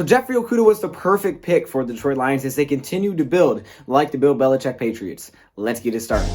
So Jeffrey Okudah was the perfect pick for the Detroit Lions as they continue to build like the Bill Belichick Patriots. Let's get it started.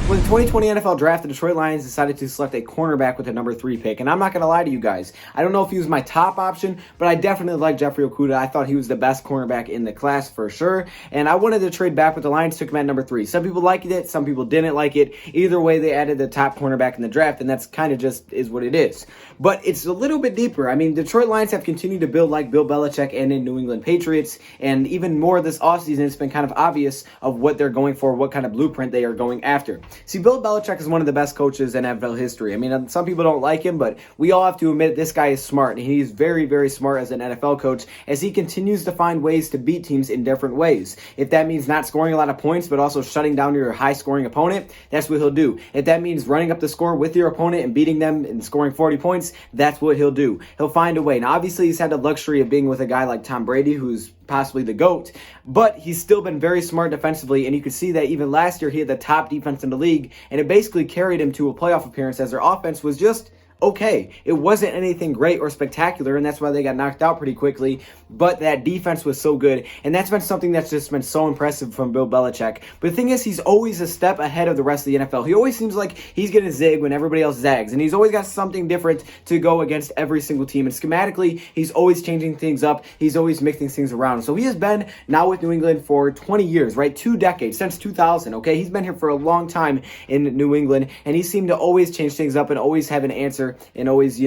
With the 2020 NFL Draft, the Detroit Lions decided to select a cornerback with the number 3 pick. And I'm not going to lie to you guys. I don't know if he was my top option, but I definitely like Jeffrey Okudah. I thought he was the best cornerback in the class for sure. And I wanted to trade back with the Lions, took him at number 3. Some people liked it, some people didn't like it. Either way, they added the top cornerback in the draft, and that's kind of just is what it is. But it's a little bit deeper. I mean, Detroit Lions have continued to build like Bill Belichick and in New England Patriots. And even more this offseason, it's been kind of obvious of what they're going for, what kind of blueprint they are going after. See, Bill Belichick is one of the best coaches in NFL history. I mean, some people don't like him, but we all have to admit this guy is smart. And he's very, very smart as an NFL coach as he continues to find ways to beat teams in different ways. If that means not scoring a lot of points, but also shutting down your high-scoring opponent, that's what he'll do. If that means running up the score with your opponent and beating them and scoring 40 points, that's what he'll do. He'll find a way. Now, obviously, he's had the luxury of being with a guy like Tom Brady, who's possibly the GOAT, but he's still been very smart defensively, and you could see that even last year he had the top defense in the league, and it basically carried him to a playoff appearance as their offense was just okay. It wasn't anything great or spectacular, and that's why they got knocked out pretty quickly, but that defense was so good, and that's been something that's just been so impressive from Bill Belichick. But the thing is, he's always a step ahead of the rest of the NFL. He always seems like he's going to zig when everybody else zags, and he's always got something different to go against every single team, and schematically, he's always changing things up. He's always mixing things around. So he has been now with New England for 20 years, right? 2 decades, since 2000, okay? He's been here for a long time in New England, and he seemed to always change things up and always have an answer and always,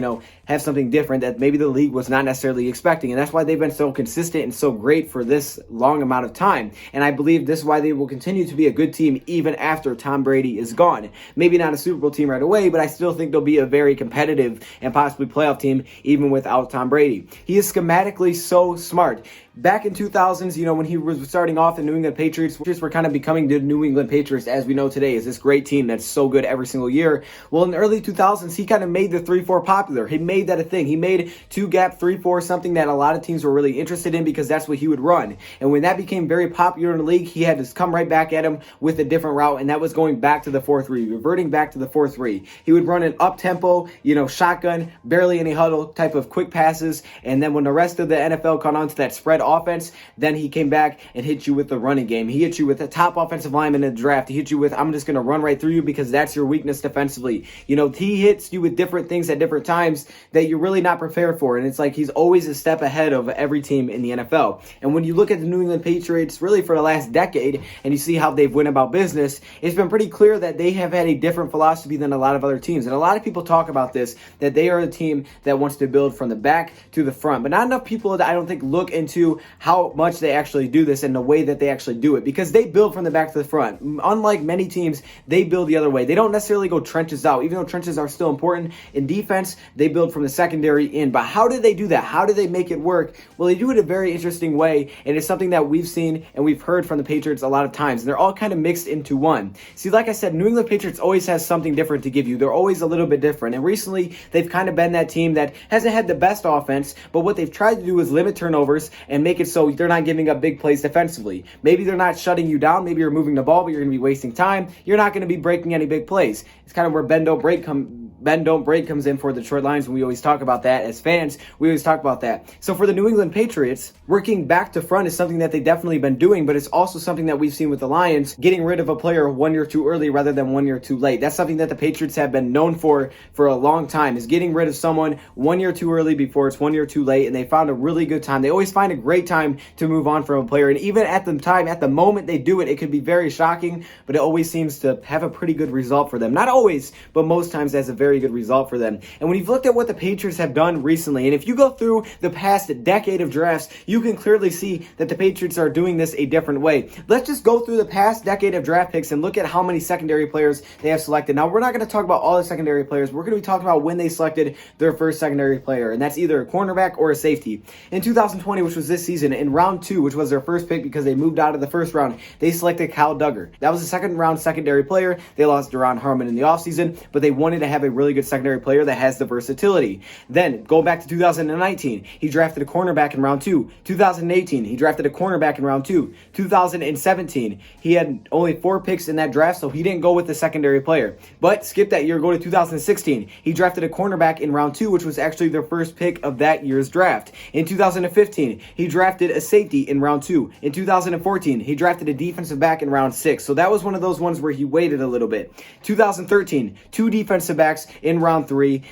have something different that maybe the league was not necessarily expecting. And that's why they've been so consistent and so great for this long amount of time. And I believe this is why they will continue to be a good team even after Tom Brady is gone. Maybe not a Super Bowl team right away, but I still think they'll be a very competitive and possibly playoff team even without Tom Brady. He is schematically so smart. Back in 2000s, when he was starting off, the New England Patriots were kind of becoming the New England Patriots as we know today, is this great team that's so good every single year. Well, in the early 2000s, he kind of made the 3-4 popular. He made that a thing. He made 2-gap 3-4 something that a lot of teams were really interested in because that's what he would run. And when that became very popular in the league, he had to come right back at him with a different route, and that was going back to the 4-3, reverting back to the 4-3. He would run an up-tempo, shotgun, barely any huddle type of quick passes, and then when the rest of the NFL caught on to that spread offense, then he came back and hit you with the running game. He hit you with the top offensive lineman in the draft. He hit you with, I'm just going to run right through you because that's your weakness defensively. He hits you with different things at different times that you're really not prepared for. And it's like he's always a step ahead of every team in the NFL. And when you look at the New England Patriots really for the last decade and you see how they've went about business, it's been pretty clear that they have had a different philosophy than a lot of other teams. And a lot of people talk about this, that they are a team that wants to build from the back to the front. But not enough people, I don't think, look into how much they actually do this and the way that they actually do it, because they build from the back to the front. Unlike many teams, they build the other way. They don't necessarily go trenches out, even though trenches are still important. In defense, they build from the secondary in. But how do they do that? How do they make it work? Well, they do it a very interesting way, and it's something that we've seen and we've heard from the Patriots a lot of times, and they're all kind of mixed into one. See, like I said, New England Patriots always has something different to give you. They're always a little bit different, and recently they've kind of been that team that hasn't had the best offense, but what they've tried to do is limit turnovers and make it so they're not giving up big plays defensively. Maybe they're not shutting you down. Maybe you're moving the ball, but you're going to be wasting time. You're not going to be breaking any big plays. It's kind of where bend don't break comes in for the Detroit Lions, and we always talk about that as fans. We always talk about that. So for the New England Patriots, working back to front is something that they've definitely been doing, but it's also something that we've seen with the Lions, getting rid of a player 1 year too early rather than 1 year too late. That's something that the Patriots have been known for a long time, is getting rid of someone 1 year too early before it's 1 year too late, and they found a really good time. They always find a great time to move on from a player, and even at the moment they do it, it could be very shocking, but it always seems to have a pretty good result for them. Not always, but most times that's a very good result for them. And when you've looked at what the Patriots have done recently, and if you go through the past decade of drafts, you can clearly see that the Patriots are doing this a different way. Let's just go through the past decade of draft picks and look at how many secondary players they have selected. Now, we're not going to talk about all the secondary players. We're going to be talking about when they selected their first secondary player, and that's either a cornerback or a safety. In 2020, which was this season, in round 2, which was their first pick because they moved out of the first round, they selected Kyle Duggar. That was a second-round secondary player. They lost Duron Harmon in the offseason, but they wanted to have a really good secondary player that has the versatility. Then, go back to 2019, he drafted a cornerback in round 2. 2018, he drafted a cornerback in round 2. 2017, he had only 4 picks in that draft, so he didn't go with the secondary player. But skip that year, go to 2016. He drafted a cornerback in round 2, which was actually their first pick of that year's draft. In 2015, he drafted a safety in round 2. In 2014, he drafted a defensive back in round 6. So that was one of those ones where he waited a little bit. 2013, 2 defensive backs in round 3.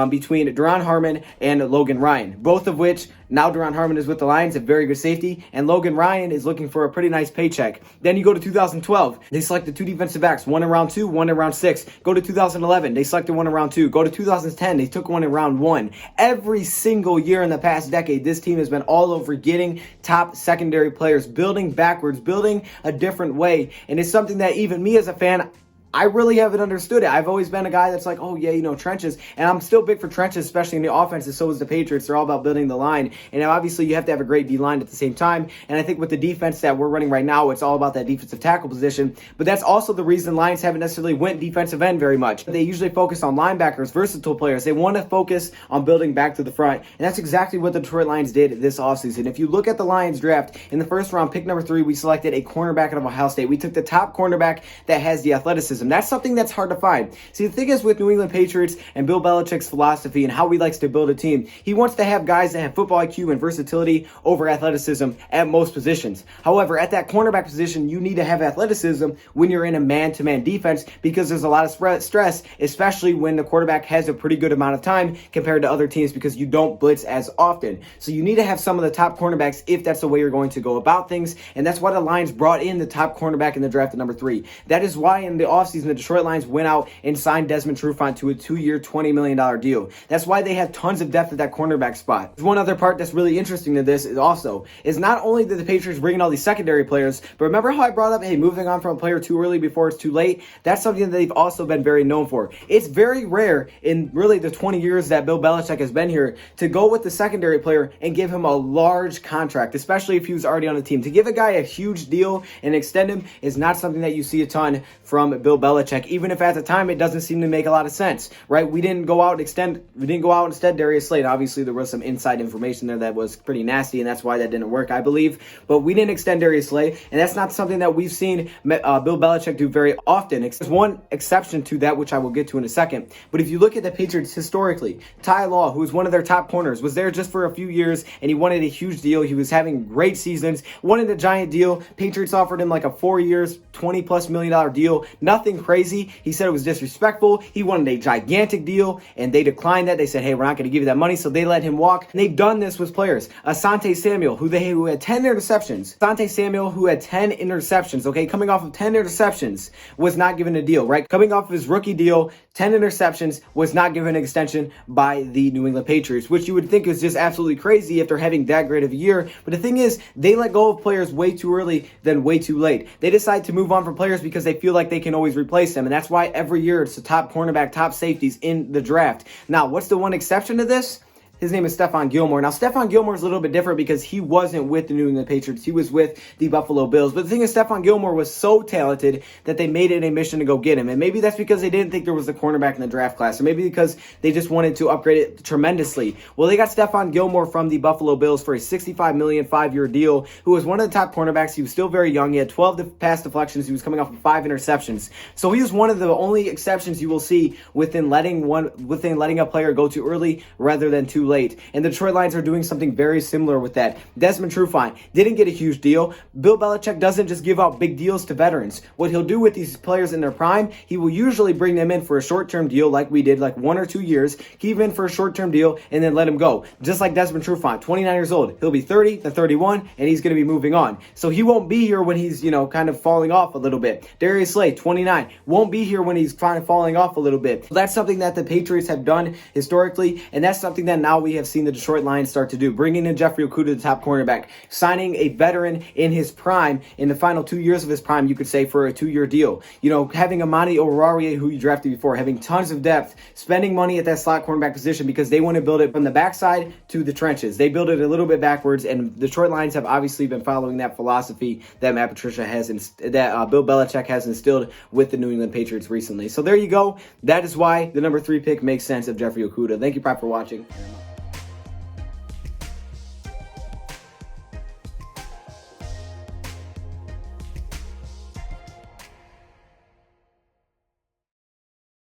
Between Duron Harmon and Logan Ryan, both of which now Duron Harmon is with the Lions, a very good safety, and Logan Ryan is looking for a pretty nice paycheck. Then you go to 2012, they selected 2 defensive backs, one in round 2, one in round 6. Go to 2011, they selected one in round 2. Go to 2010, they took one in round 1. Every single year in the past decade, this team has been all over getting top secondary players, building backwards, building a different way, and it's something that even me as a fan, I really haven't understood it. I've always been a guy that's like, oh yeah, trenches. And I'm still big for trenches, especially in the offenses. So is the Patriots. They're all about building the line. And obviously you have to have a great D-line at the same time. And I think with the defense that we're running right now, it's all about that defensive tackle position. But that's also the reason Lions haven't necessarily went defensive end very much. They usually focus on linebackers, versatile players. They want to focus on building back to the front. And that's exactly what the Detroit Lions did this offseason. If you look at the Lions draft, in the first round, pick number 3, we selected a cornerback out of Ohio State. We took the top cornerback that has the athleticism. That's something that's hard to find. See, the thing is with New England Patriots and Bill Belichick's philosophy and how he likes to build a team, he wants to have guys that have football IQ and versatility over athleticism at most positions. However, at that cornerback position, you need to have athleticism when you're in a man-to-man defense because there's a lot of stress, especially when the quarterback has a pretty good amount of time compared to other teams because you don't blitz as often. So you need to have some of the top cornerbacks if that's the way you're going to go about things, and that's why the Lions brought in the top cornerback in the draft at number 3. That is why in the offseason, the Detroit Lions went out and signed Desmond Trufant to a 2-year, $20 million deal. That's why they have tons of depth at that cornerback spot. There's one other part that's really interesting to this is not only did the Patriots bring in all these secondary players, but remember how I brought up, hey, moving on from a player too early before it's too late? That's something that they've also been very known for. It's very rare in really the 20 years that Bill Belichick has been here to go with the secondary player and give him a large contract, especially if he was already on the team. To give a guy a huge deal and extend him is not something that you see a ton from Bill Belichick, even if at the time it doesn't seem to make a lot of sense, right? We didn't go out and extend Darius Slade. Obviously, there was some inside information there that was pretty nasty, and that's why that didn't work, I believe. But we didn't extend Darius Slade, and that's not something that we've seen Bill Belichick do very often. There's one exception to that, which I will get to in a second. But if you look at the Patriots historically, Ty Law, who was one of their top corners, was there just for a few years, and he wanted a huge deal. He was having great seasons, wanted a giant deal. Patriots offered him like a 4 years, $20+ million deal. Nothing crazy. He said it was disrespectful. He wanted a gigantic deal, and they declined that. They said, hey, we're not going to give you that money, so they let him walk. And they've done this with players. Asante Samuel, who had 10 interceptions. Asante Samuel, who had 10 interceptions, okay, coming off of 10 interceptions, was not given a deal, right? Coming off of his rookie deal, 10 interceptions, was not given an extension by the New England Patriots, which you would think is just absolutely crazy if they're having that great of a year. But the thing is, they let go of players way too early than way too late. They decide to move on from players because they feel like they can always replace them, and that's why every year it's the top cornerback, top safeties in the draft. Now, what's the one exception to this? His name is Stephon Gilmore. Now, Stephon Gilmore is a little bit different because he wasn't with the New England Patriots. He was with the Buffalo Bills. But the thing is, Stephon Gilmore was so talented that they made it a mission to go get him. And maybe that's because they didn't think there was a cornerback in the draft class. Or maybe because they just wanted to upgrade it tremendously. Well, they got Stephon Gilmore from the Buffalo Bills for a $65 million 5-year deal, who was one of the top cornerbacks. He was still very young. He had 12 pass deflections. He was coming off of 5 interceptions. So he was one of the only exceptions you will see within letting a player go too early rather than too late. And the Detroit Lions are doing something very similar with that. Desmond Trufant didn't get a huge deal. Bill Belichick doesn't just give out big deals to veterans. What he'll do with these players in their prime, he will usually bring them in for a short-term deal like we did, like 1 or 2 years, keep him in for a short-term deal, and then let him go. Just like Desmond Trufant, 29 years old. He'll be 30 to 31, and he's going to be moving on. So he won't be here when he's, kind of falling off a little bit. Darius Slade, 29, won't be here when he's kind of falling off a little bit. That's something that the Patriots have done historically, and that's something that now how we have seen the Detroit Lions start to do. Bringing in Jeffrey Okudah, the top cornerback, signing a veteran in his prime, in the final 2 years of his prime, you could say, for a 2-year deal. You know, having Amani Oruwariye, who you drafted before, having tons of depth, spending money at that slot cornerback position because they want to build it from the backside to the trenches. They build it a little bit backwards, and Detroit Lions have obviously been following that philosophy that Matt Patricia has, that Bill Belichick has instilled with the New England Patriots recently. So there you go. That is why the number 3 pick makes sense of Jeffrey Okudah. Thank you, Prop, for watching.